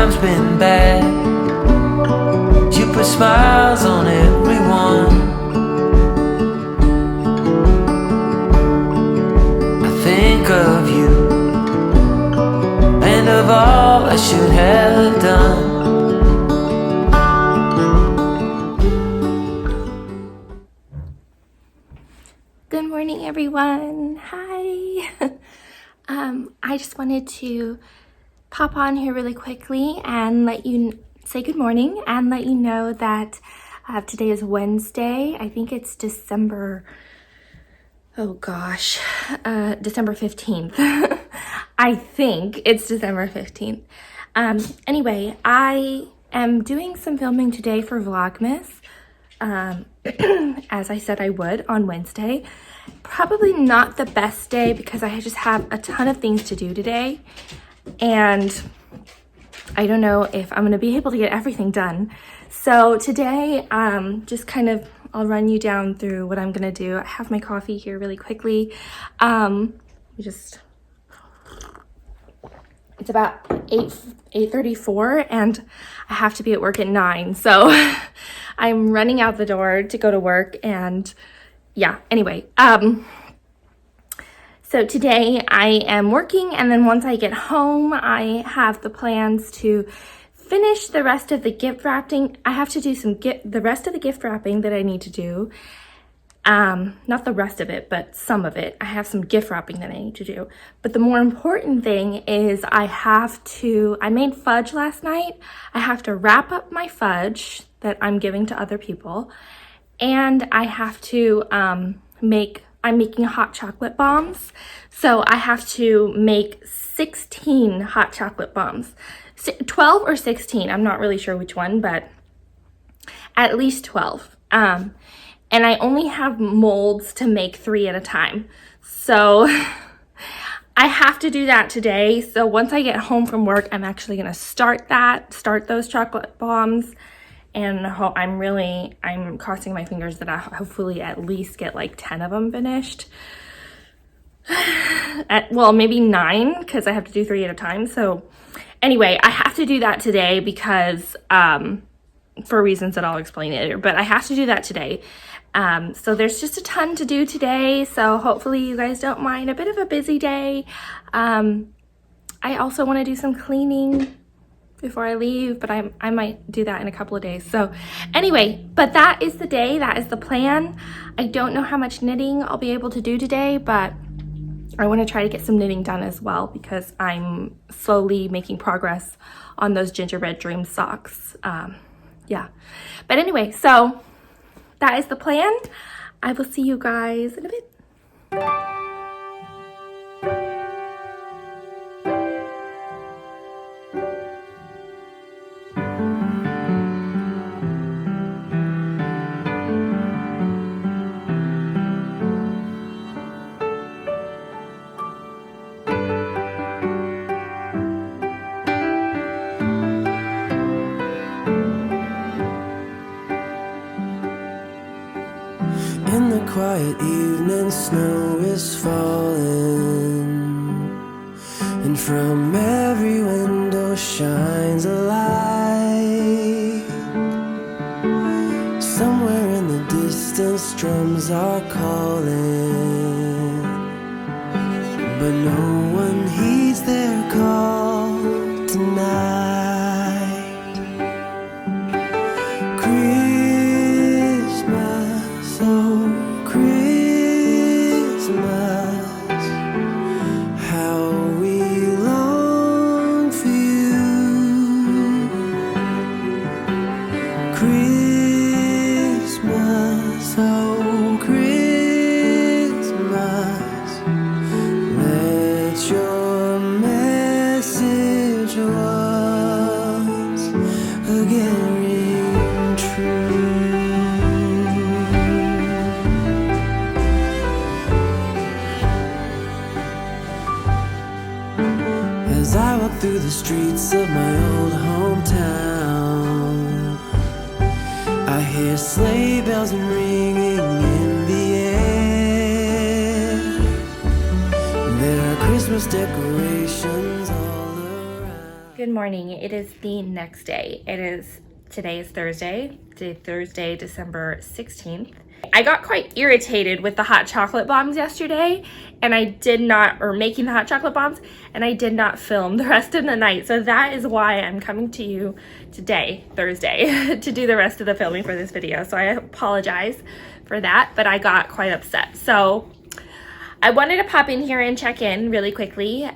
times been bad. You put smiles on everyone. I think of you and of all I should have done. Good morning, everyone. Hi. I just wanted to pop on here really quickly and let you say good morning and let you know that today is Wednesday. I think it's December 15th. I think it's December 15th. Anyway, I am doing some filming today for Vlogmas. As I said I would on Wednesday. Probably not the best day because I just have a ton of things to do today. And I don't know if I'm going to be able to get everything done. So today, just kind of, I'll run you down through what I'm going to do. I have my coffee here really quickly. It's about 8:34 and I have to be at work at 9. So I'm running out the door to go to work and yeah, anyway. So today I am working, and then once I get home, I have the plans to finish the rest of the gift wrapping. I have to do the rest of the gift wrapping that I need to do. Not the rest of it, but some of it. I have some gift wrapping that I need to do. But the more important thing is I made fudge last night. I have to wrap up my fudge that I'm giving to other people. And I have to I'm making hot chocolate bombs. So I have to make 16 hot chocolate bombs. 12 or 16, I'm not really sure which one, but at least 12. And I only have molds to make 3 at a time. So I have to do that today. So once I get home from work, I'm actually gonna start those chocolate bombs. And I'm crossing my fingers that I hopefully at least get like 10 of them finished. Well, maybe 9 because I have to do 3 at a time. So anyway, I have to do that today because for reasons that I'll explain later, but I have to do that today. So there's just a ton to do today. So hopefully you guys don't mind a bit of a busy day. I also want to do some cleaning before I leave, but I might do that in a couple of days. So anyway, but that is the day, that is the plan. I don't know how much knitting I'll be able to do today, but I want to try to get some knitting done as well because I'm slowly making progress on those gingerbread dream socks. Yeah, but anyway, so that is the plan. I will see you guys in a bit. In the quiet evening, snow is falling, and from every window shines a light. Somewhere in the distance, drums are calling, but no one heeds their call tonight. As I walk through the streets of my old hometown, I hear sleigh bells ringing in the air. There are Christmas decorations all around. Good morning. It is the next day. Today is Thursday, December 16th. I got quite irritated with the hot chocolate bombs yesterday, and I did not, or making the hot chocolate bombs, and I did not film the rest of the night. So that is why I'm coming to you today, Thursday, to do the rest of the filming for this video. So I apologize for that, but I got quite upset. So I wanted to pop in here and check in really quickly.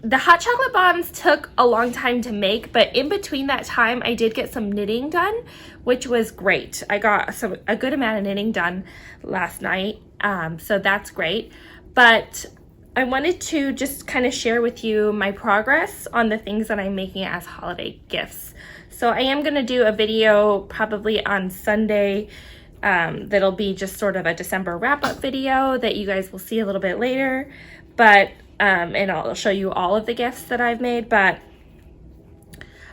The hot chocolate bombs took a long time to make, but in between that time, I did get some knitting done, which was great. I got a good amount of knitting done last night, so that's great. But I wanted to just kind of share with you my progress on the things that I'm making as holiday gifts. So I am going to do a video probably on Sunday that'll be just sort of a December wrap-up video that you guys will see a little bit later, but and I'll show you all of the gifts that I've made. But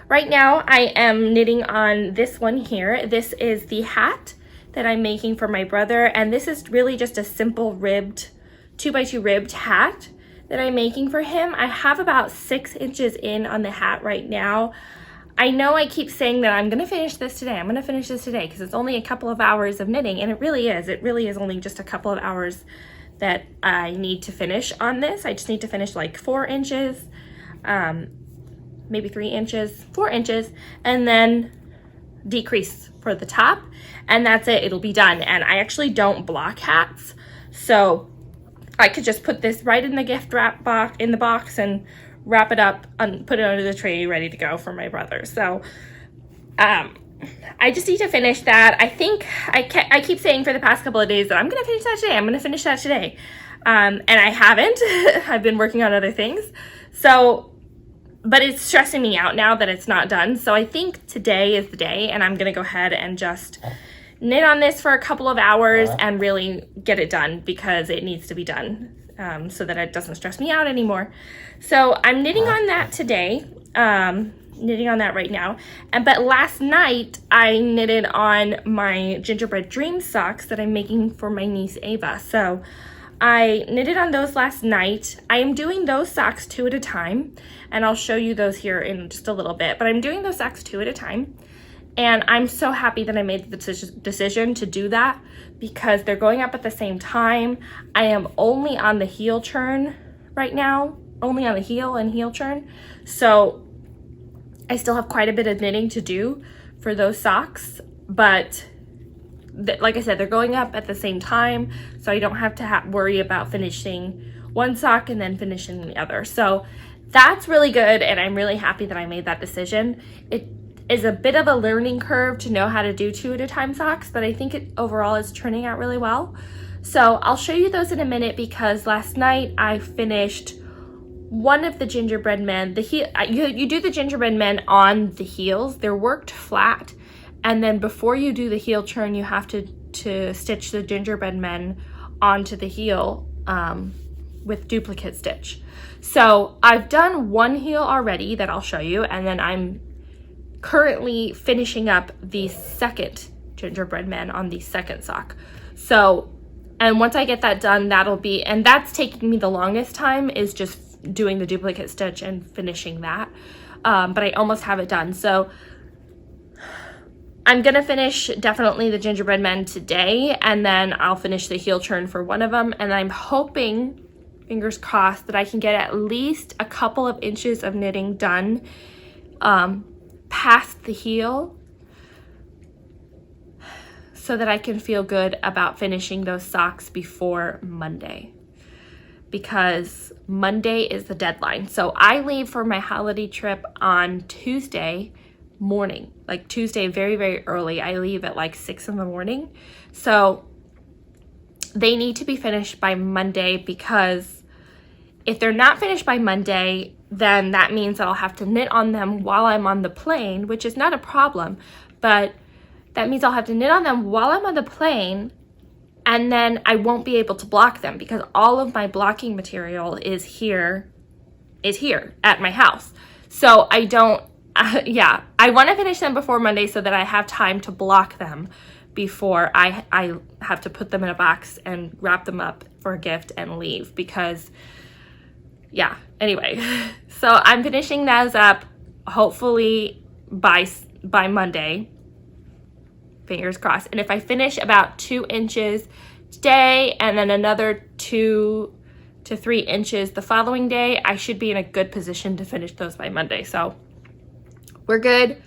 right now I am knitting on this one here. This is the hat that I'm making for my brother, and this is really just a simple ribbed 2x2 ribbed hat that I'm making for him. I have about 6 inches in on the hat right now. I know I keep saying that I'm gonna finish this today, because it's only a couple of hours of knitting, and it really is only just a couple of hours that I need to finish on this. I just need to finish like 4 inches, maybe 3 inches, 4 inches, and then decrease for the top, and that's it. It'll be done. And I actually don't block hats, so I could just put this right in the gift wrap box and wrap it up and put it under the tree ready to go for my brother. So I just need to finish that. I think I keep saying for the past couple of days that I'm gonna finish that today, and I haven't. I've been working on other things, so but it's stressing me out now that it's not done. So I think today is the day, and I'm gonna go ahead and just knit on this for a couple of hours and really get it done, because it needs to be done, so that it doesn't stress me out anymore. So I'm knitting on that today, knitting on that right now. But last night I knitted on my gingerbread dream socks that I'm making for my niece Ava. So I knitted on those last night. I am doing those socks 2 at a time, and I'll show you those here in just a little bit, but I'm doing those socks 2 at a time. And I'm so happy that I made the decision to do that, because they're going up at the same time. I am only on the heel turn right now, only on the heel and heel turn. So I still have quite a bit of knitting to do for those socks, but like I said, they're going up at the same time, so I don't have to worry about finishing one sock and then finishing the other. So that's really good, and I'm really happy that I made that decision. It is a bit of a learning curve to know how to do 2 at a time socks, but I think it overall is turning out really well. So I'll show you those in a minute, because last night I finished one of the gingerbread men. You do the gingerbread men on the heels. They're worked flat, and then before you do the heel turn, you have to stitch the gingerbread men onto the heel with duplicate stitch. So I've done one heel already that I'll show you, and then I'm currently finishing up the second gingerbread man on the second sock. So, and once I get that done, and that's taking me the longest time, is just doing the duplicate stitch and finishing that, but I almost have it done. So I'm gonna finish definitely the gingerbread men today, and then I'll finish the heel turn for one of them, and I'm hoping, fingers crossed, that I can get at least a couple of inches of knitting done past the heel, so that I can feel good about finishing those socks before Monday, because Monday is the deadline. So I leave for my holiday trip on Tuesday morning, like Tuesday very, very early. I leave at like 6 in the morning. So they need to be finished by Monday, because if they're not finished by Monday, then that means that I'll have to knit on them while I'm on the plane, which is not a problem, but that means I'll have to knit on them while I'm on the plane, and then I won't be able to block them, because all of my blocking material is here at my house. So I don't, I want to finish them before Monday so that I have time to block them before I have to put them in a box and wrap them up for a gift and leave, because yeah, anyway. So I'm finishing those up hopefully by Monday. Fingers crossed. And if I finish about 2 inches today and then another 2 to 3 inches the following day, I should be in a good position to finish those by Monday. So we're good.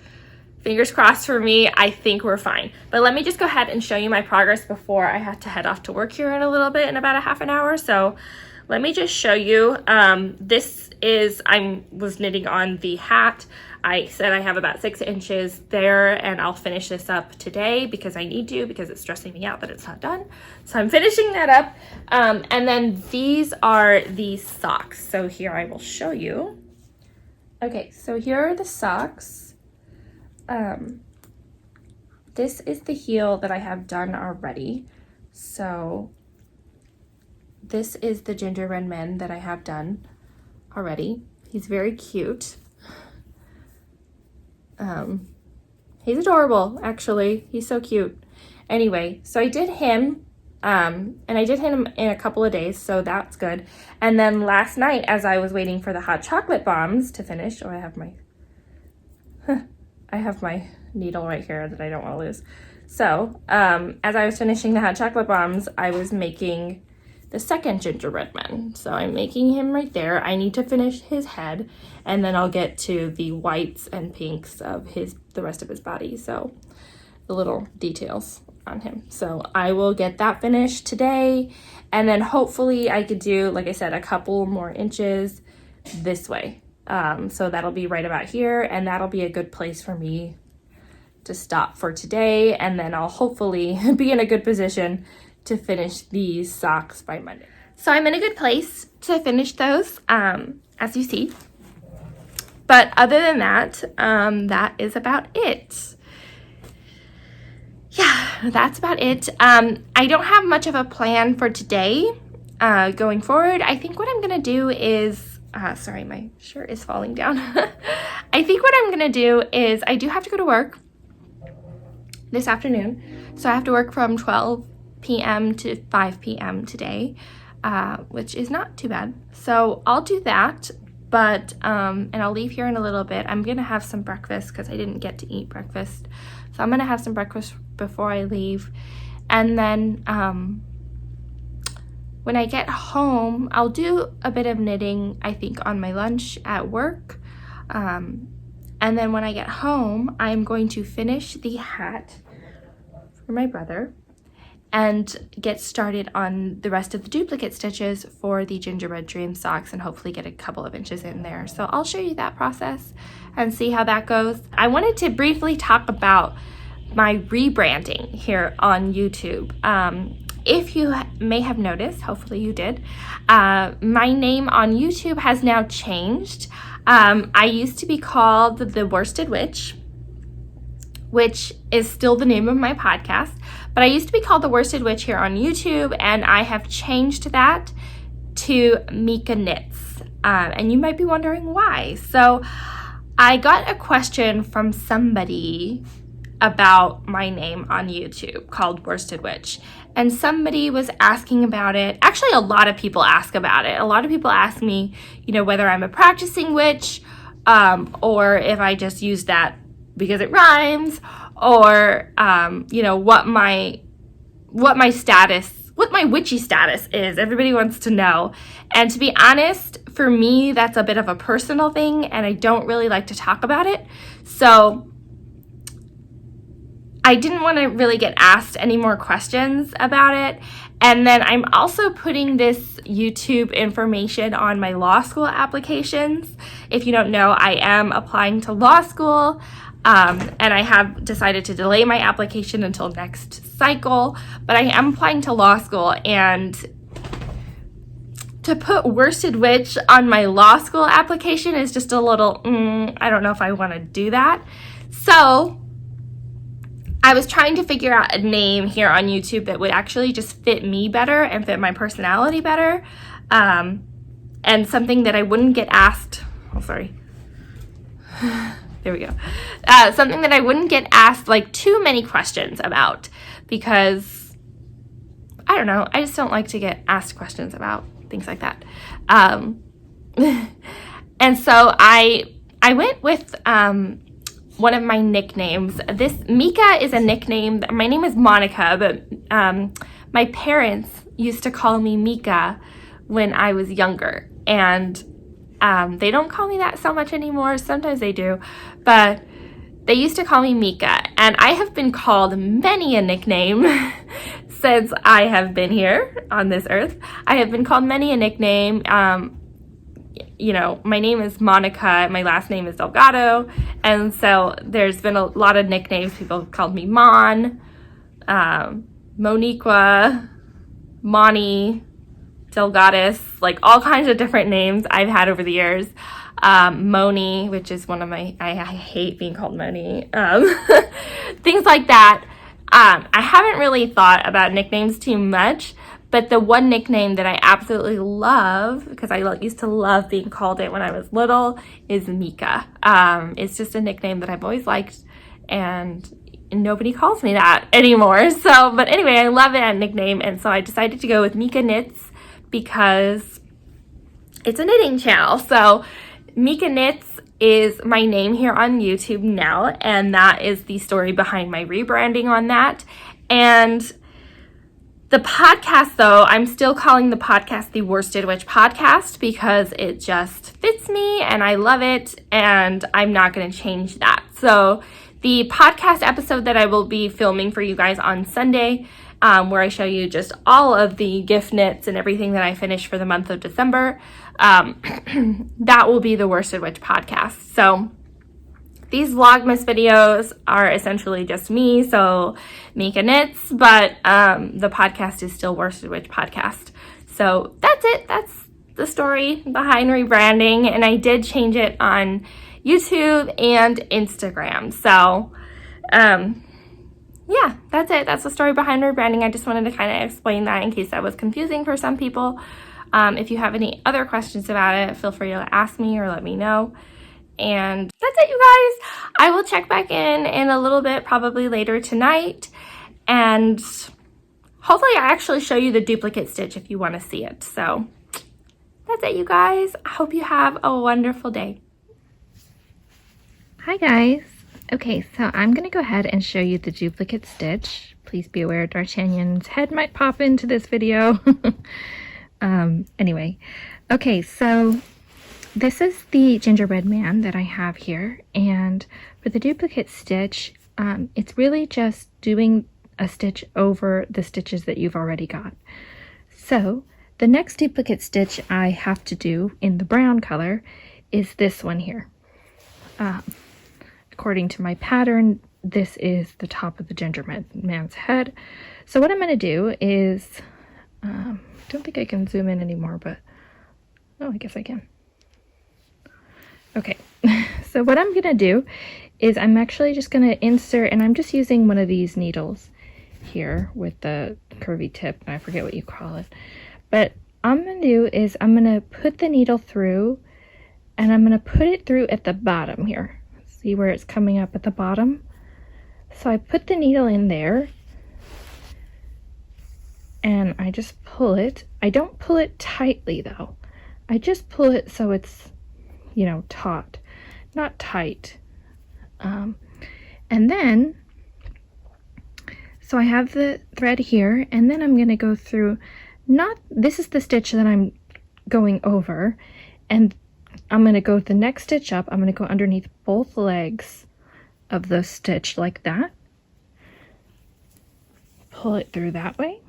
Fingers crossed for me. I think we're fine. But let me just go ahead and show you my progress before I have to head off to work here in a little bit, in about a half an hour. So let me just show you. This is, I was knitting on the hat. I said I have about 6 inches there, and I'll finish this up today because I need to, because it's stressing me out that it's not done. So I'm finishing that up. And then these are the socks. So here I will show you. Okay, so here are the socks. This is the heel that I have done already. So this is the Gingerbread Man that I have done already. He's very cute. He's adorable, actually. He's so cute. Anyway, so I did him, and I did him in a couple of days, so that's good. And then last night, as I was waiting for the hot chocolate bombs to finish, I have my needle right here that I don't want to lose. So, as I was finishing the hot chocolate bombs, I was making the second Gingerbread Man. So I'm making him right there. I need to finish his head, and then I'll get to the whites and pinks of the rest of his body. So the little details on him. So I will get that finished today, and then hopefully I could do, like I said, a couple more inches this way. So that'll be right about here, and that'll be a good place for me to stop for today, and then I'll hopefully be in a good position to finish these socks by Monday. So I'm in a good place to finish those, as you see. But other than that, that is about it. Yeah, that's about it. I don't have much of a plan for today going forward. I think what I'm gonna do is, sorry, my shirt is falling down. I think what I'm gonna do is, I do have to go to work this afternoon. So I have to work from 12 p.m. to 5 p.m. today, which is not too bad. So I'll do that, but, and I'll leave here in a little bit. I'm gonna have some breakfast because I didn't get to eat breakfast. So I'm gonna have some breakfast before I leave. And then when I get home, I'll do a bit of knitting, I think, on my lunch at work. And then when I get home, I'm going to finish the hat for my brother and get started on the rest of the duplicate stitches for the Gingerbread Dream socks, and hopefully get a couple of inches in there. So I'll show you that process and see how that goes. I wanted to briefly talk about my rebranding here on YouTube. If you may have noticed, hopefully you did, my name on YouTube has now changed. I used to be called the Worsted Witch, which is still the name of my podcast, but I used to be called the Worsted Witch here on YouTube, and I have changed that to Mika Knits. And you might be wondering why. So I got a question from somebody about my name on YouTube called Worsted Witch, and somebody was asking about it. Actually, a lot of people ask about it. A lot of people ask me, you know, whether I'm a practicing witch, or if I just use that because it rhymes, or you know, what my witchy status is. Everybody wants to know. And to be honest, for me, that's a bit of a personal thing, and I don't really like to talk about it. So I didn't want to really get asked any more questions about it. And then I'm also putting this YouTube information on my law school applications. If you don't know, I am applying to law school, and I have decided to delay my application until next cycle, but I am applying to law school, and to put Worsted Witch on my law school application is just a little, I don't know if I want to do that. So I was trying to figure out a name here on YouTube that would actually just fit me better and fit my personality better, and something that I wouldn't get asked, oh sorry, there we go, something that I wouldn't get asked like too many questions about, because I don't know, I just don't like to get asked questions about things like that. And so I went with one of my nicknames. This Mika is a nickname. My name is Monica, but my parents used to call me Mika when I was younger, and they don't call me that so much anymore. Sometimes they do, but they used to call me Mika, and I have been called many a nickname since I have been here on this earth. I have been called many a nickname. You know, my name is Monica, my last name is Delgado, and so there's been a lot of nicknames. People have called me Mon, Moniqua, Moni, Delgadis, like all kinds of different names I've had over the years. Moni, which is one of my, I hate being called Moni. Things like that. I haven't really thought about nicknames too much, but the one nickname that I absolutely love, because I used to love being called it when I was little, is Mika. It's just a nickname that I've always liked, and nobody calls me that anymore. So, but anyway, I love that nickname, and so I decided to go with Mika Knits because it's a knitting channel. So Mika Knits is my name here on YouTube now, and that is the story behind my rebranding on that. And the podcast, though, I'm still calling the podcast the Worsted Witch Podcast because it just fits me and I love it, and I'm not going to change that. So the podcast episode that I will be filming for you guys on Sunday, where I show you just all of the gift knits and everything that I finished for the month of December, that will be the Worsted Witch Podcast. So these Vlogmas videos are essentially just me, so Mika Knits, but the podcast is still Worsted Witch Podcast. So that's it. That's the story behind rebranding, and I did change it on YouTube and Instagram. So yeah, that's it. That's the story behind rebranding. I just wanted to kind of explain that in case that was confusing for some people. If you have any other questions about it, feel free to ask me or let me know. And that's it, you guys. I will check back in a little bit, probably later tonight. And hopefully I actually show you the duplicate stitch if you want to see it. So that's it, you guys. I hope you have a wonderful day. Hi guys. Okay, so I'm going to go ahead and show you the duplicate stitch. Please be aware D'Artagnan's head might pop into this video. Anyway, okay, so this is the Gingerbread Man that I have here, and for the duplicate stitch, it's really just doing a stitch over the stitches that you've already got. So the next duplicate stitch I have to do in the brown color is this one here. According to my pattern, this is the top of the Gingerbread Man's head. So what I'm going to do is, I don't think I can zoom in anymore, but, oh, I guess I can. Okay, so what I'm going to do is I'm actually just going to insert, and I'm just using one of these needles here with the curvy tip, and I forget what you call it. But what I'm going to do is I'm going to put the needle through, and I'm going to put it through at the bottom here. See where it's coming up at the bottom? So I put the needle in there, and I just pull it. I don't pull it tightly though. I just pull it so it's, you know, taut, not tight. And then, so I have the thread here, and then I'm going to go through, this is the stitch that I'm going over, and I'm going to go the next stitch up. I'm going to go underneath both legs of the stitch like that. Pull it through that way.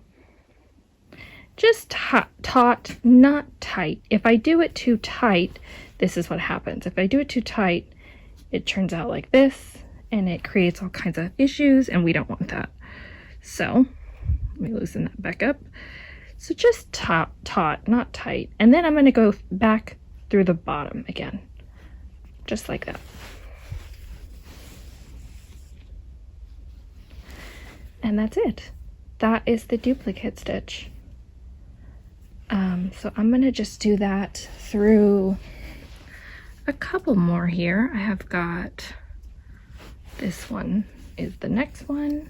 Just taut, not tight. If I do it too tight, this is what happens. If I do it too tight, it turns out like this, and it creates all kinds of issues, and we don't want that. So let me loosen that back up. So just taut, not tight. And then I'm going to go back through the bottom again, just like that. And that's it. That is the duplicate stitch. So I'm going to just do that through a couple more here. I have got, this one is the next one.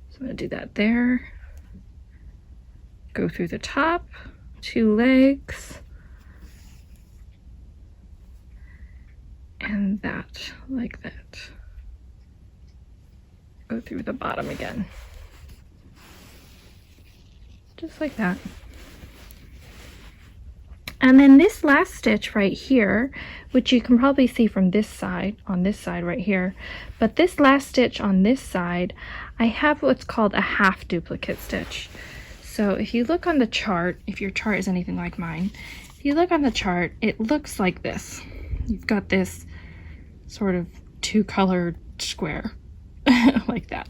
So I'm going to do that there. Go through the top, 2 legs, then that, like that. Go through the bottom again. Just like that. And then this last stitch right here, which you can probably see from this side, on this side right here, but this last stitch on this side, I have what's called a half duplicate stitch. So if you look on the chart, if your chart is anything like mine, if you look on the chart, it looks like this. You've got this sort of two-colored square, like that.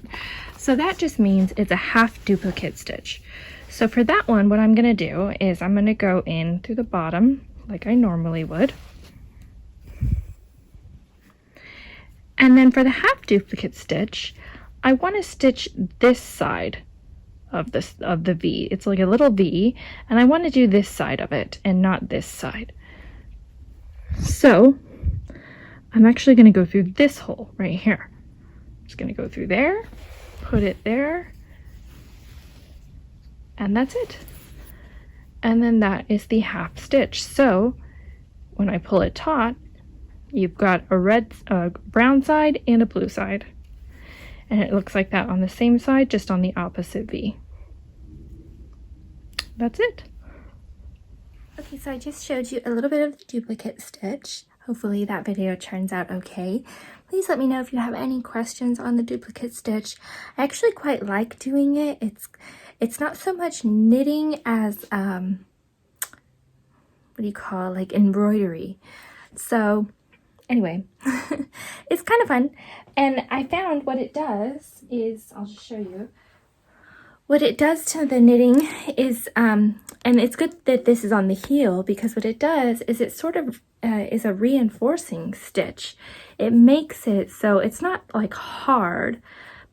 So that just means it's a half duplicate stitch. So for that one, what I'm going to do is I'm going to go in through the bottom like I normally would. And then for the half duplicate stitch, I want to stitch this side of the V. It's like a little V, and I want to do this side of it and not this side. So I'm actually going to go through this hole right here. I'm just going to go through there, put it there, and that's it. And then that is the half stitch. So when I pull it taut, you've got a brown side and a blue side. And it looks like that on the same side, just on the opposite V. That's it. Okay, so I just showed you a little bit of the duplicate stitch. Hopefully that video turns out okay. Please let me know if you have any questions on the duplicate stitch. I actually quite like doing it. It's not so much knitting as what do you call, like embroidery. So anyway, it's kind of fun. And I found what it does is, I'll just show you. What it does to the knitting is, and it's good that this is on the heel, because what it does is it sort of is a reinforcing stitch. It makes it so it's not like hard,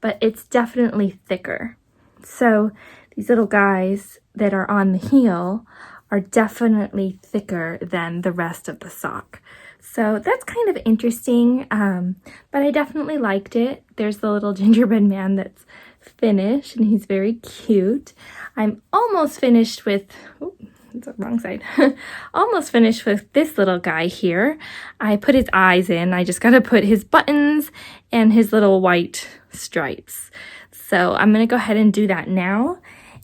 but it's definitely thicker. So these little guys that are on the heel are definitely thicker than the rest of the sock. So that's kind of interesting, but I definitely liked it. There's the little gingerbread man that's finished, and he's very cute. I'm almost finished with, oh, it's the wrong side. Almost finished with this little guy here. I put his eyes in. I just got to put his buttons and his little white stripes. So I'm going to go ahead and do that now,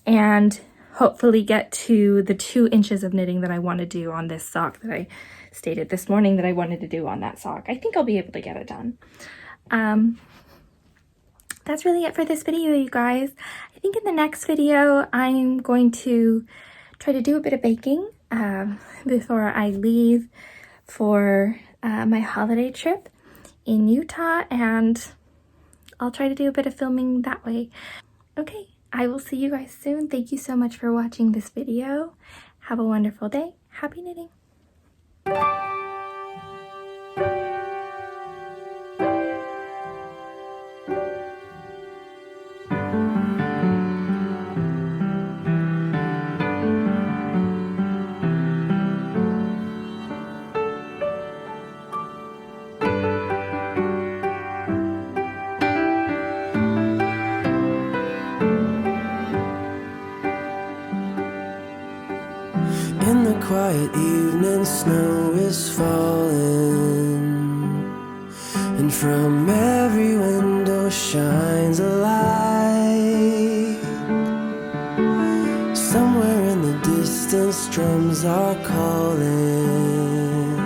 and hopefully get to the 2 inches of knitting that I want to do on this sock that I stated this morning that I wanted to do on that sock. I think I'll be able to get it done. That's really it for this video, you guys. I think in the next video, I'm going to try to do a bit of baking before I leave for my holiday trip in Utah, and I'll try to do a bit of filming that way. Okay, I will see you guys soon. Thank you so much for watching this video. Have a wonderful day. Happy knitting. In the quiet evening, snow is falling, and from every window shines a light. Somewhere in the distance, drums are calling,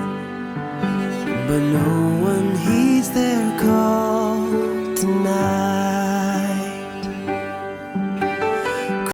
but no one